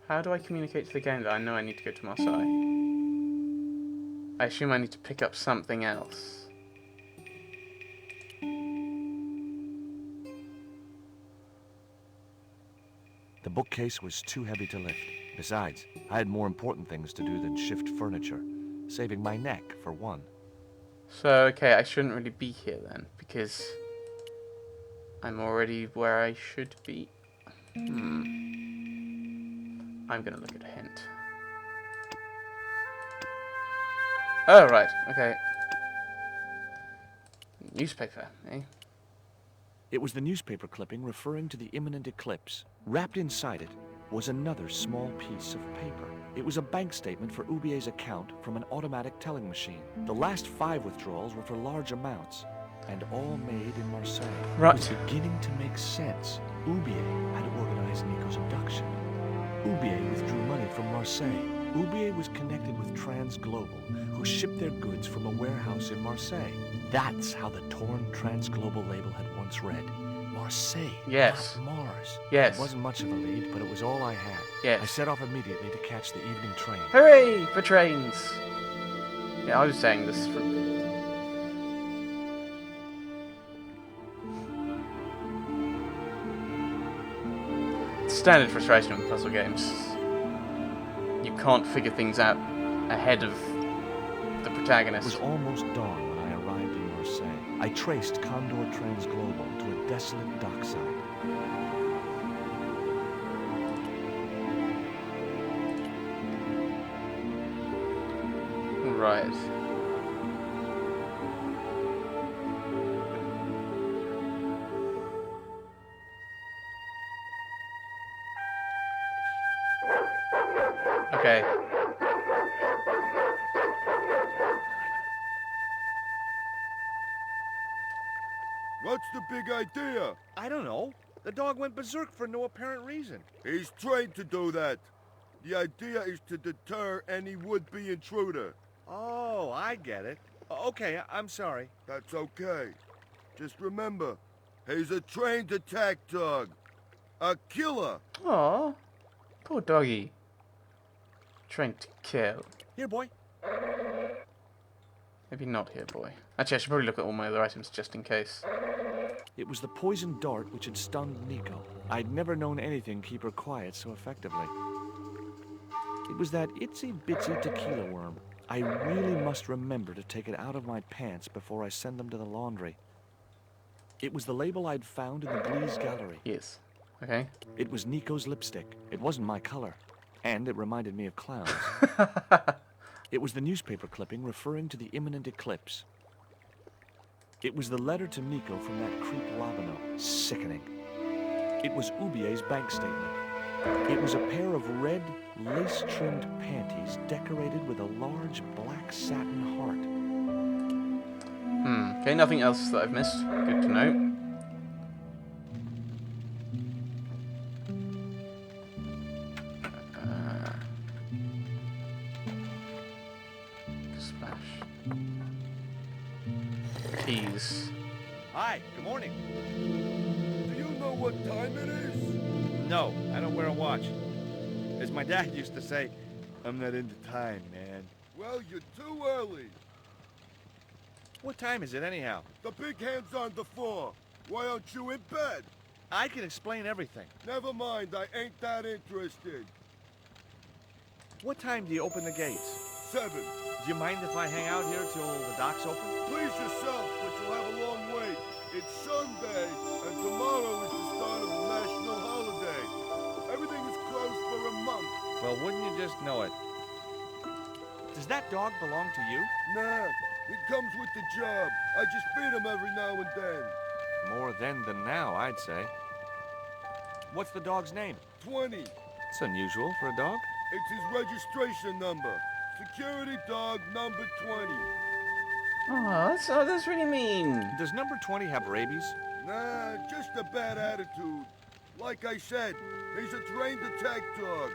How do I communicate to the game that I know I need to go to Marseille? I assume I need to pick up something else. The bookcase was too heavy to lift. Besides, I had more important things to do than shift furniture, saving my neck for one. So, okay, I shouldn't really be here then, because I'm already where I should be. I'm gonna look at a hint. Oh, right, okay. Newspaper, eh? It was the newspaper clipping referring to the imminent eclipse. Wrapped inside it was another small piece of paper. It was a bank statement for Ubier's account from an automatic telling machine. The last 5 withdrawals were for large amounts, and all made in Marseille. Right. It was beginning to make sense. Ubier had organized Nico's abduction. Ubier withdrew money from Marseille. Ubier was connected with Transglobal, who shipped their goods from a warehouse in Marseille. That's how the torn Transglobal label had once read. Marseille, Yes. not Mars. Yes. It wasn't much of a lead, but it was all I had. Yes. I set off immediately to catch the evening train. Hooray for trains! Yeah, I was saying this for... Standard frustration with puzzle games. You can't figure things out ahead of the It protagonist. was almost dawn when I arrived in Marseille. I traced Condor Transglobal to a desolate dockside. Right. Okay. What's the big idea? I don't know. The dog went berserk for no apparent reason. He's trained to do that. The idea is to deter any would-be intruder. Oh, I get it. Okay, I'm sorry. That's okay. Just remember, he's a trained attack dog. A killer. Aw. Poor doggy. Trying to kill. Here, boy. Maybe not here, boy. Actually, I should probably look at all my other items just in case. It was the poisoned dart which had stunned Nico. I'd never known anything keep her quiet so effectively. It was that itsy-bitsy tequila worm. I really must remember to take it out of my pants before I send them to the laundry. It was the label I'd found in the Glee's gallery. Yes. Okay. It was Nico's lipstick. It wasn't my color. And it reminded me of clowns. It was the newspaper clipping referring to the imminent eclipse. It was the letter to Nico from that creep Labano. Sickening. It was Ubier's bank statement. It was a pair of red, lace-trimmed panties decorated with a large black satin heart. Okay, nothing else that I've missed. Good to know. Smash. Keys. Hi, good morning. Do you know what time it is? No, I don't wear a watch. As my dad used to say, I'm not into time, man. Well, you're too early. What time is it anyhow? The big hand's on the floor. Why aren't you in bed? I can explain everything. Never mind, I ain't that interested. What time do you open the gates? 7. Do you mind if I hang out here till the dock's open? Please yourself, but you'll have a long wait. It's Sunday, and tomorrow is the start of the national holiday. Everything is closed for a month. Well, wouldn't you just know it? Does that dog belong to you? Nah, he comes with the job. I just feed him every now and then. More then than now, I'd say. What's the dog's name? 20. It's unusual for a dog. It's his registration number. Security dog number 20. Oh, that's really mean. Does number 20 have rabies? Nah, just a bad attitude. Like I said, he's a trained attack dog.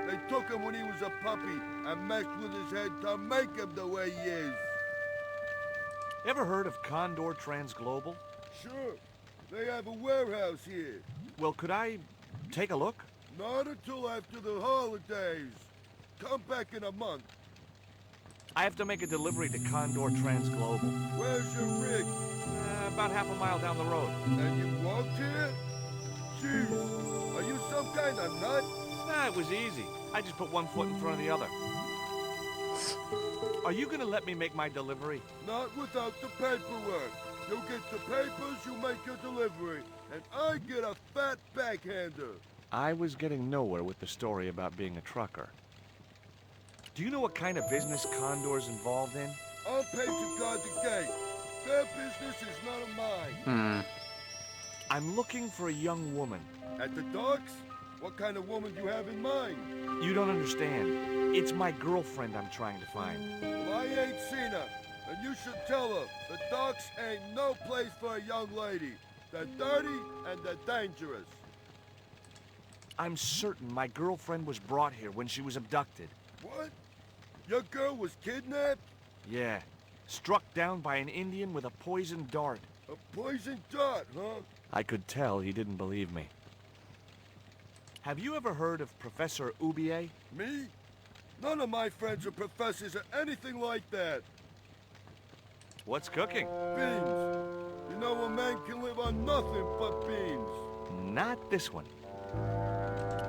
They took him when he was a puppy and messed with his head to make him the way he is. Ever heard of Condor Transglobal? Sure, they have a warehouse here. Well, could I take a look? Not until after the holidays. Come back in a month. I have to make a delivery to Condor Transglobal. Where's your rig? About half a mile down the road. And you walked here? Jeez, are you some kind of nut? Nah, it was easy. I just put one foot in front of the other. Are you gonna let me make my delivery? Not without the paperwork. You get the papers, you make your delivery, and I get a fat backhander. I was getting nowhere with the story about being a trucker. Do you know what kind of business Condor's involved in? I'm paid to guard the gate. Their business is none of mine. I'm looking for a young woman. At the docks? What kind of woman do you have in mind? You don't understand. It's my girlfriend I'm trying to find. Well, I ain't seen her, and you should tell her the docks ain't no place for a young lady. They're dirty and they're dangerous. I'm certain my girlfriend was brought here when she was abducted. What? Your girl was kidnapped? Yeah. Struck down by an Indian with a poisoned dart. A poison dart, huh? I could tell he didn't believe me. Have you ever heard of Professor Oubier? Me? None of my friends are professors or anything like that. What's cooking? Beans. You know a man can live on nothing but beans. Not this one.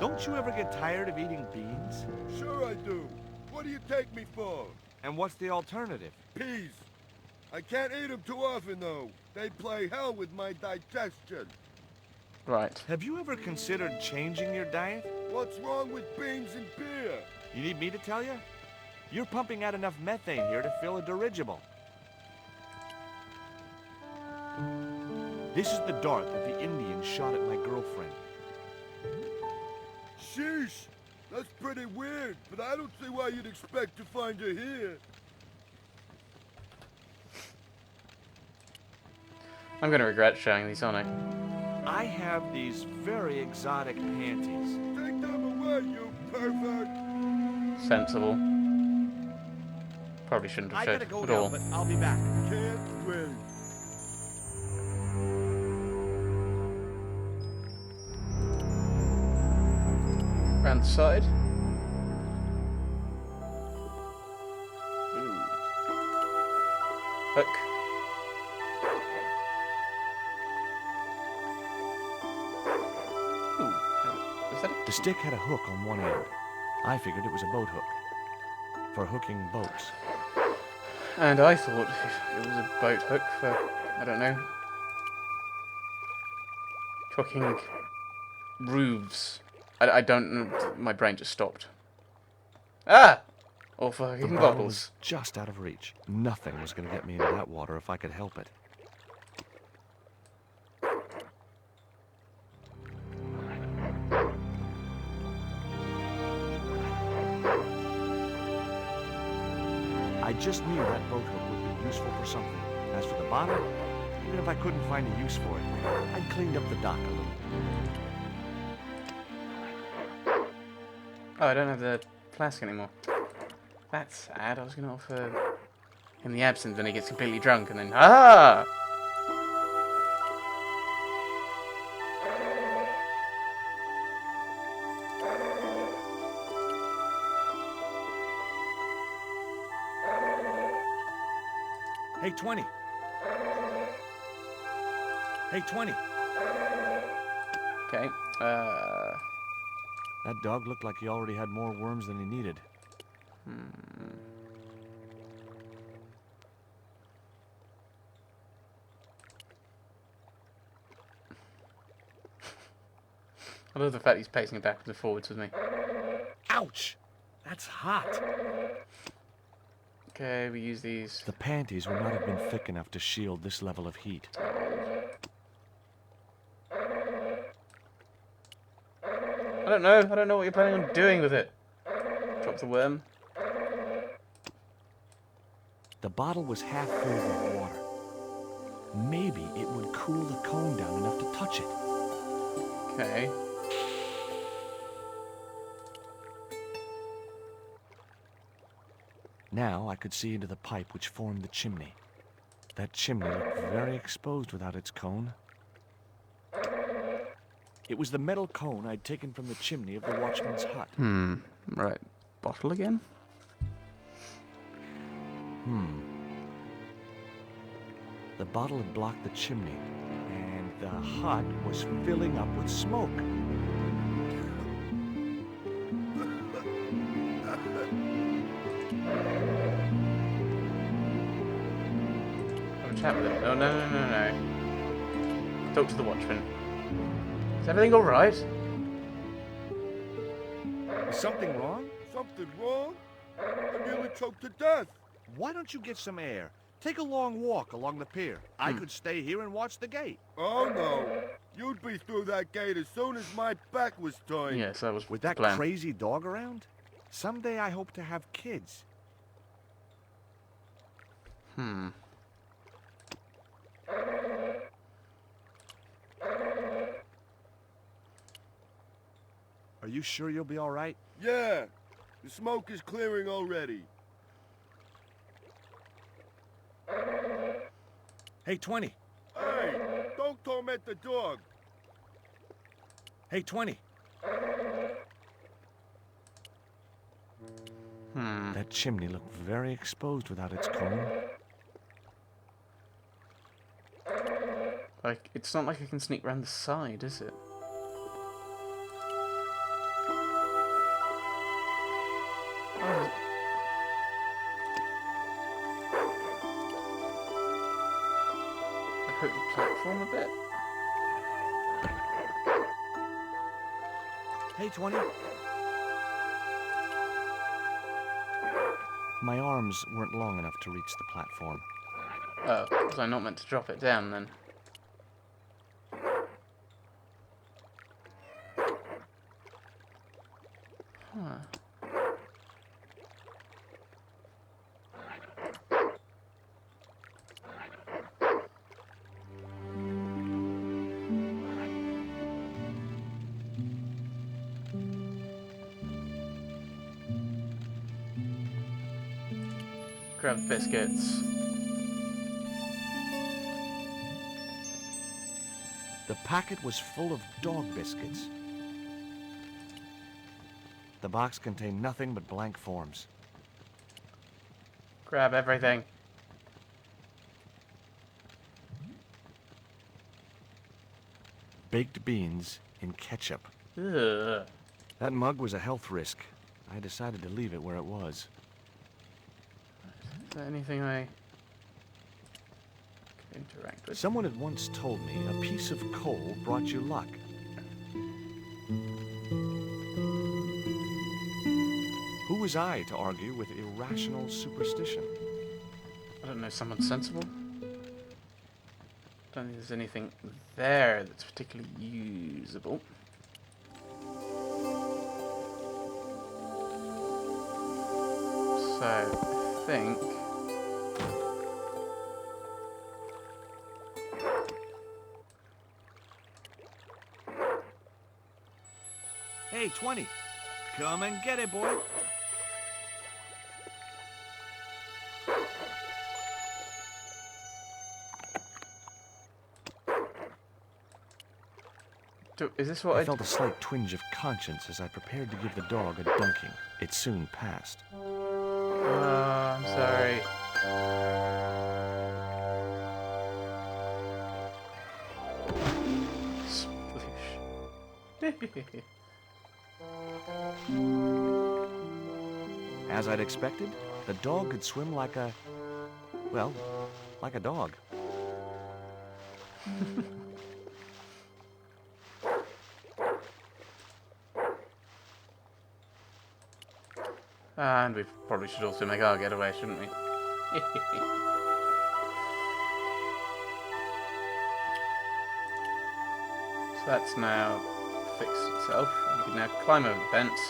Don't you ever get tired of eating beans? Sure I do. What do you take me for? And what's the alternative? Peas. I can't eat them too often, though. They play hell with my digestion. Right. Have you ever considered changing your diet? What's wrong with beans and beer? You need me to tell you? You're pumping out enough methane here to fill a dirigible. This is the dart that the Indian shot at my girlfriend. Sheesh. That's pretty weird, but I don't see why you'd expect to find her here. I'm gonna regret showing these, aren't I? I have these very exotic panties. Take them away, you pervert! Sensible. Probably shouldn't have I showed gotta go at now, all. but I'll be back. Can't wait. Around the side. Ooh. Hook. Ooh. Is that The stick had a hook on one end. I figured it was a boat hook. For hooking boats. And I thought it was a boat hook for, I don't know, hooking roofs. I don't know, my brain just stopped. Ah! Or for The hooking bottle bottles. was just out of reach. Nothing was going to get me into that water if I could help it. I just knew that boat hook would be useful for something. As for the bottle, even if I couldn't find a use for it, I'd cleaned up the dock a little. Oh, I don't have the flask anymore. That's sad. I was going to offer him the absinthe when he gets completely drunk and then... Ah! Hey, 20. Hey, 20. Okay. That dog looked like he already had more worms than he needed. I love the fact he's pacing backwards and forwards with me. Ouch! That's hot. Okay, we use these. The panties would not have been thick enough to shield this level of heat. I don't know. I don't know what you're planning on doing with it. Drop the worm. The bottle was half filled with water. Maybe it would cool the cone down enough to touch it. Okay. Now I could see into the pipe which formed the chimney. That chimney looked very exposed without its cone. It was the metal cone I'd taken from the chimney of the watchman's hut. Right. Bottle again? The bottle had blocked the chimney, and the hut was filling up with smoke. Have a chat with him. Oh, no. Talk to the watchman. Is everything alright? Is something wrong? Something wrong? I nearly choked to death. Why don't you get some air? Take a long walk along the pier. I could stay here and watch the gate. Oh, no. You'd be through that gate as soon as my back was turned. Yes, that was With the that plan. crazy dog around? Someday I hope to have kids. Are you sure you'll be all right? Yeah. The smoke is clearing already. Hey, 20. Hey, don't torment the dog. Hey, 20. That chimney looked very exposed without its cone. Like, it's not like I can sneak around the side, is it? Oh. I hook the platform a bit. Hey, 20. My arms weren't long enough to reach the platform. Oh, was I not meant to drop it down then? Huh. Grab biscuits. The packet was full of dog biscuits. The box contained nothing but blank forms. Grab everything. Baked beans in ketchup. Ugh. That mug was a health risk. I decided to leave it where it was. Is there anything I could interact with? Someone had once told me a piece of coal brought you luck. Who was I to argue with irrational superstition? I don't know, someone sensible? Don't think there's anything there that's particularly usable. So, I think... Hey, 20. Come and get it, boy. Is this what I felt a slight twinge of conscience as I prepared to give the dog a dunking. It soon passed. I'm sorry. Sploosh. As I'd expected, the dog could swim like a... well, like a dog. And we probably should also make our getaway, shouldn't we? So that's now fixed itself. We can now climb over the fence.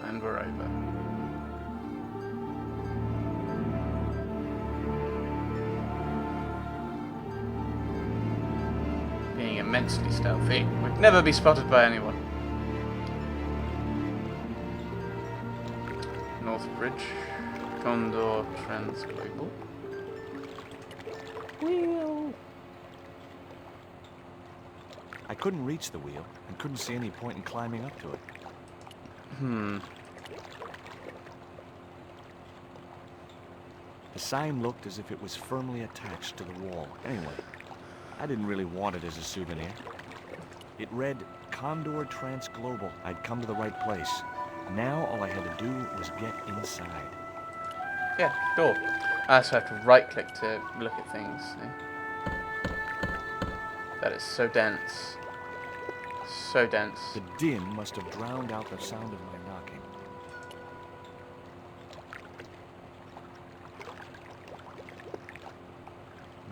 And we're over. Being immensely stealthy, would never be spotted by anyone. North Bridge, Condor, Transglobal. Wheel. I couldn't reach the wheel and couldn't see any point in climbing up to it. The sign looked as if it was firmly attached to the wall. Anyway, I didn't really want it as a souvenir. It read, Condor Trans Global. I'd come to the right place. Now all I had to do was get inside. Yeah, door. I also have to right-click to look at things. That is so dense. So dense. The din must have drowned out the sound of my knocking.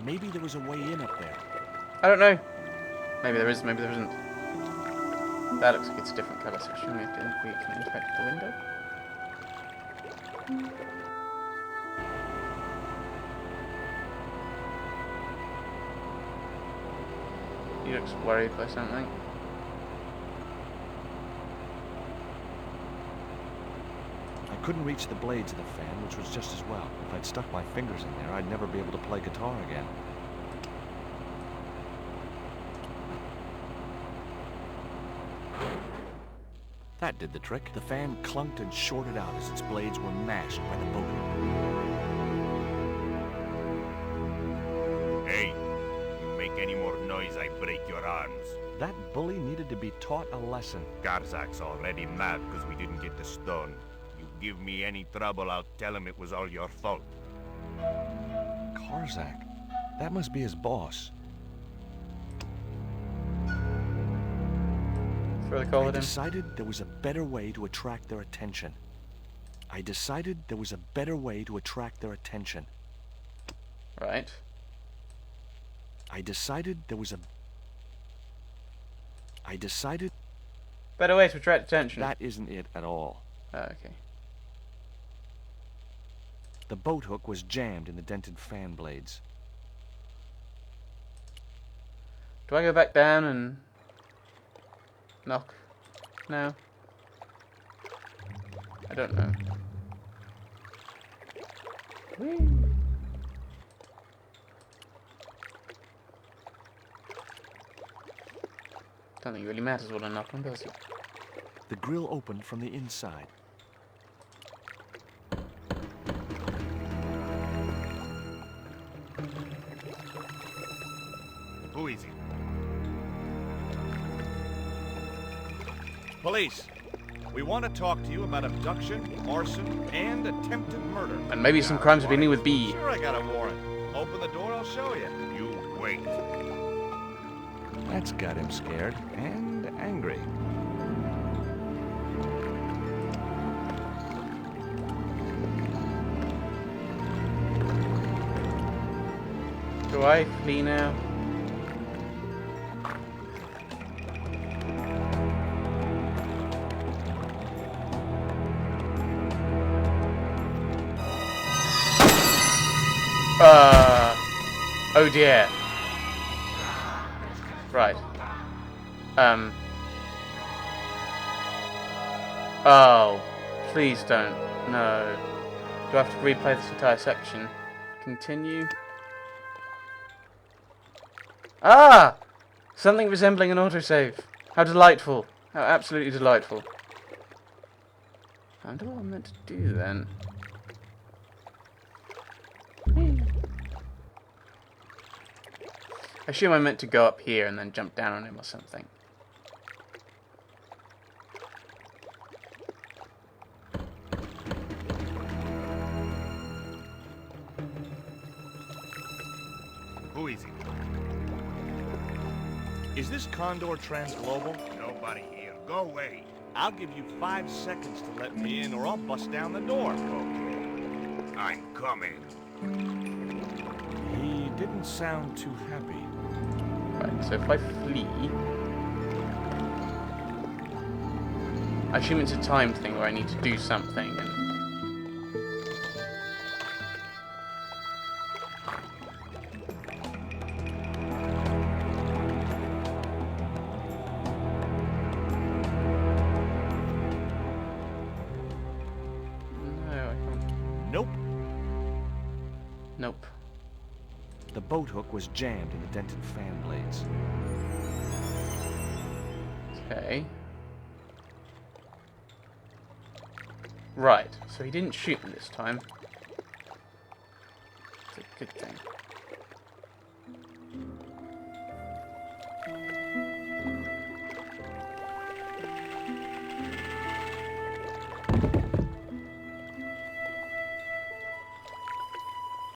Maybe there was a way in up there. I don't know. Maybe there is, maybe there isn't. That looks like it's a different colour section. We can inspect the window. He looks worried by something. I couldn't reach the blades of the fan, which was just as well. If I'd stuck my fingers in there, I'd never be able to play guitar again. That did the trick. The fan clunked and shorted out as its blades were mashed by the boat hook. Hey, you make any more noise, I break your arms. That bully needed to be taught a lesson. Garzak's already mad because we didn't get the stone. You give me any trouble, I'll tell him it was all your fault. Karzak? That must be his boss. Throw the I call at him. decided there was a better way to attract their attention. I decided there was a better way to attract their attention. Right. I decided there was a... I decided... Better way to attract attention. That isn't it at all. Oh, okay. The boat hook was jammed in the dented fan blades. Do I go back down and knock? No. I don't know. Whee! Don't think it really matters what I knock on, does it? The grill opened from the inside. Who is it? Police, we want to talk to you about abduction, arson, and attempted murder. And maybe some crimes beginning with B. Sure, I got a warrant. Open the door, I'll show you. You wait. That's got him scared and angry. Do I flee now? Oh dear. Right. Oh, please don't. No. Do I have to replay this entire section? Continue. Ah! Something resembling an autosave. How delightful. How absolutely delightful. I wonder what I'm meant to do then. I assume I meant to go up here and then jump down on him or something. Who is it? Is this Condor Trans Global? Nobody here. Go away. I'll give you 5 seconds to let me in or I'll bust down the door. Okay. I'm coming. He didn't sound too happy. Right, so if I flee... I assume it's a timed thing where I need to do something and... No, I can't. Nope. Nope. the boat hook was jammed in the dented fan blades. Okay. Right, so he didn't shoot me this time. It's a good thing.